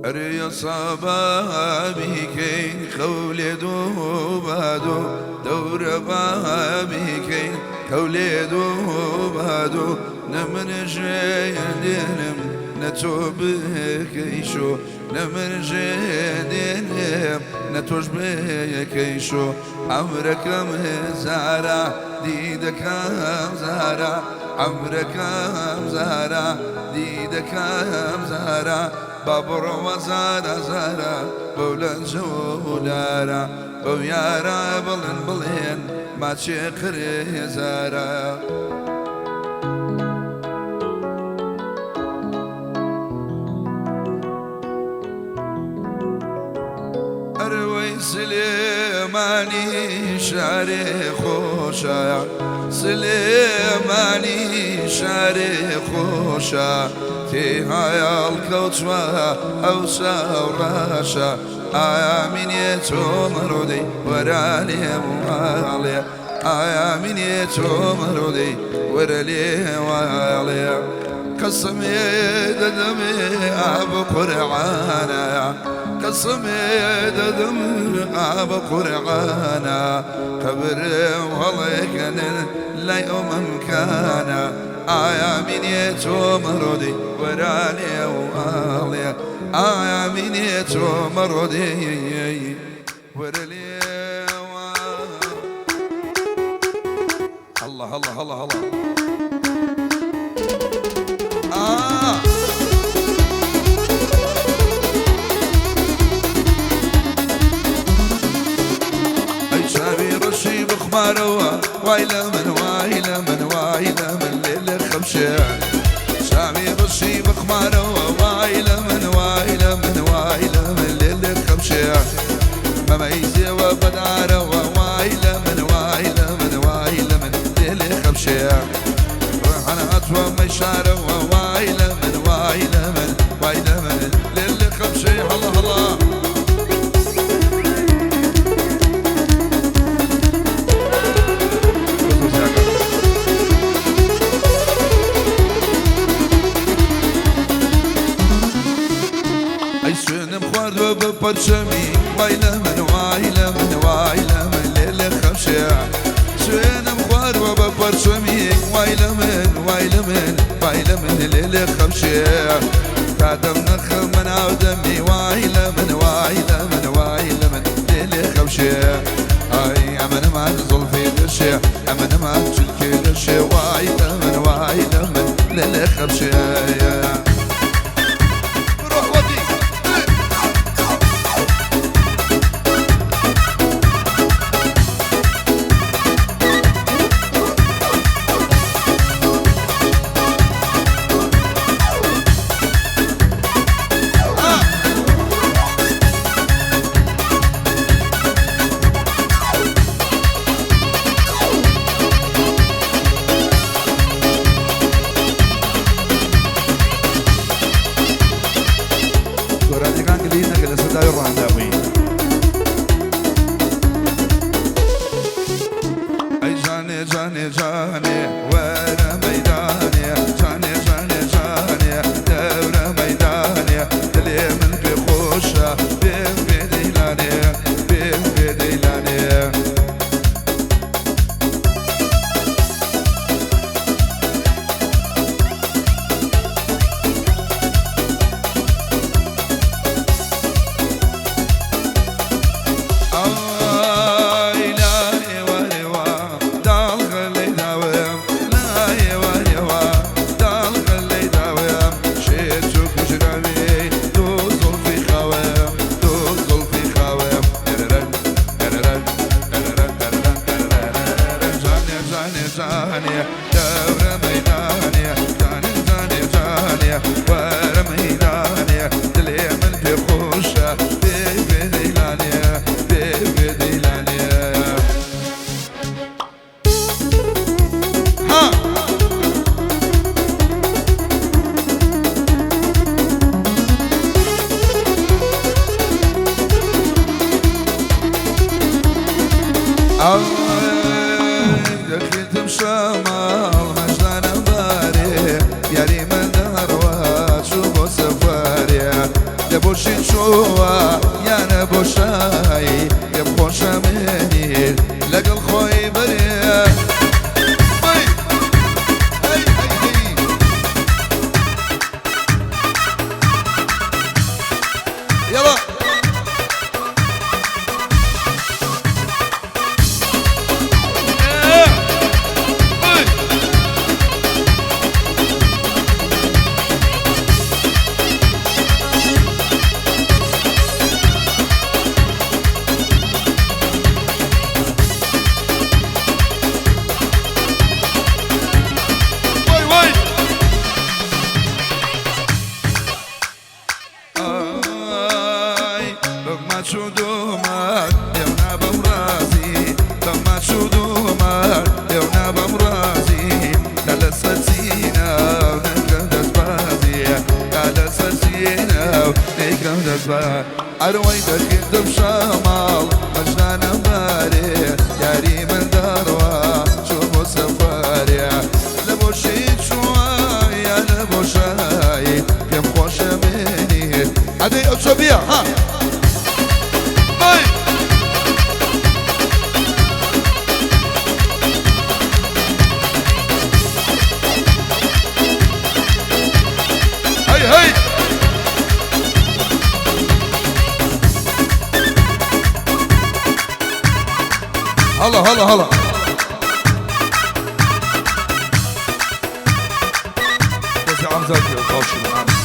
أري صبابي كي خولدو بادو دور بابي كي خولدو بادو نمن جيدنم نتوب كيشو نمن جيدنم نتوش بكيشو عمركم زارع ديدكم زارع عمركم زارع ديدكم زارع بابر وزارع زارع بولن زولارع بويارع بلن بلن ما تشكري زارع أروي سليماني شعري خوشا سليماني شعري خوشا تيهاي الكوتشوا أوسا وراشا آمين يتوم رودي ورالي موالي آمين يتوم رودي ورالي موالي قسمي دمي أبو قرعانا قسمي دمي أبو قرعانا قبر والله كان لا يوم كان آيا من يتوم رودي وراني وآلي آيا من يتوم رودي ورالي الله الله الله الله أي شابي رشي بخماروا وايلا من وايلا من وايلا من ليل خمشة شابي رشي بخماروا وايلا من وايلا من وايلا من ليل خمشة ما ميزي وبداروا وايلا من وايلا من وايلا من ليل خمشة روحنا أطوى مشاروا وايلا من وايلا من وايلا من ليل خمشة الله الله ببرشمي وايلا من وايلا من وايلا من ليل خمشة سوينا مخوار وببرشمي وايلا من وايلا من وايلا من ليل خمشة تعدم نخل من عودمي وايلا من وايلا من وايلا من ليل خمشة اي امن ما زلفي دشة امن ما تشلكي دشة وايلا من وايلا من ليل خمشة سرسينا ونكرم دسبازي على سرسينا ونكرم دسبازي أروي دخلت بشمال مجنان باري ياري من دروة شوفوا سفاري لبو شيت شوية لبو شاي كم خوش مني عدي أتشبيه ها هاي هلا هلا هلا بس عم زكي وقاشي معانا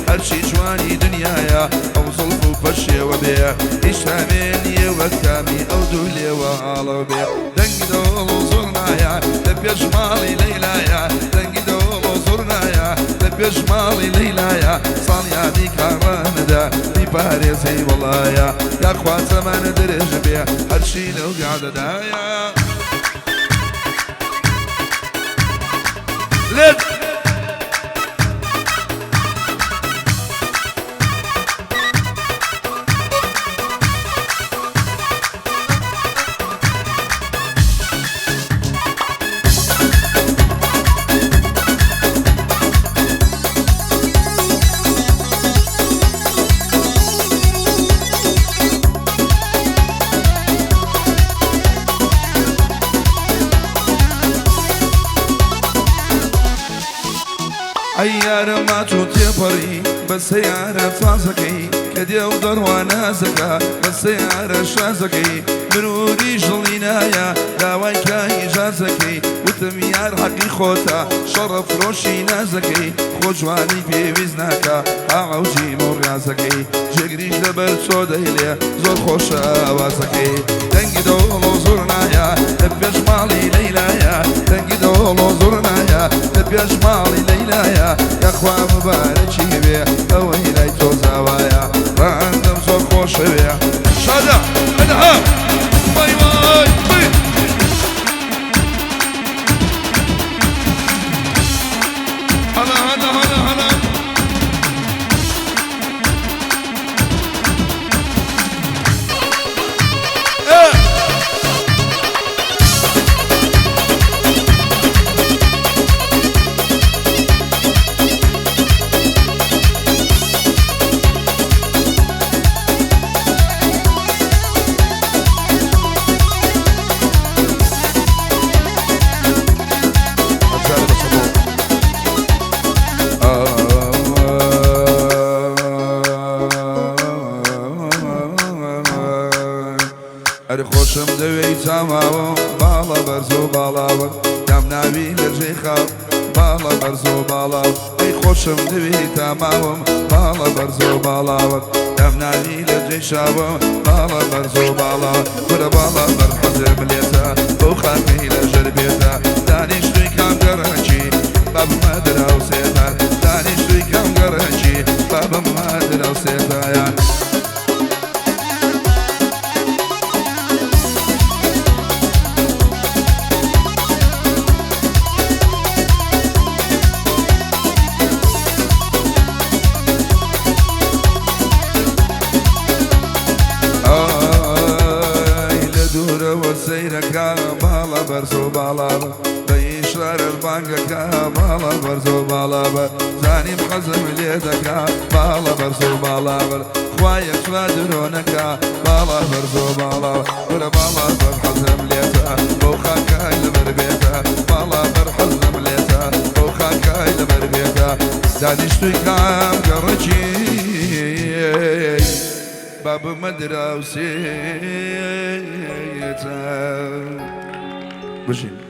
هرشي جواني دنيايا أو ظلف وفرشي وبيع إشتاميني وكامي أو دولي وعلى بيع دنق دول وزرنايا لبيا جمالي ليلايا دنق دول وزرنايا لبيا جمالي ليلايا صاليا ديك هراندا دي باريزي والله يا أخوات زمان درج بيع هرشي لو قاعدة دايا لد عيار ما تطيبري بس سيارة فازكي كدي ودر ونازكا بس سيارة شازكي مرودي جلينايا داويك إجازكي وتميار حقي خوتا شرف روشي نازكي خوجواني في وزناكا عوجي مريازكي جگريش دبل سودايلي زور خوشا وازكي دنگي دولو زورنايا تبيش مالي ليلايا دنگي دولو زورنايا تبيش مالي ليلايا يا اخوة مباركي بيه اويلاي توزاوايا راندم زور خوش بيه شادا ادها باي باي هلا هلا هلا هلا خوشم دوی تمام بالا برزو بالا کم نبی لرجی خواب بالا برزو بالا ای خوشم دوی تمام بالا برزو بالا کم نبی لرجی شاب بالا برزو بالا بر بالا بر حزم لیتا بو خاکی لجر بیتا دانش توی کم گرچی باب مدر او سیتا دانش توی کم گرچی باب مدر او سیتا بالا برزو بالا بيشرار البنك بالا برزو بالا زاني بحزم اليدك بالا برزو بالا خوايا شفادرونك بالا برزو بالا ولا بالا بحزم اليدك بوخاك لبربيتا بالا برحزم اليدك بوخاك لبربيتا دانشتوي كام قرجي باب مدرسة بجي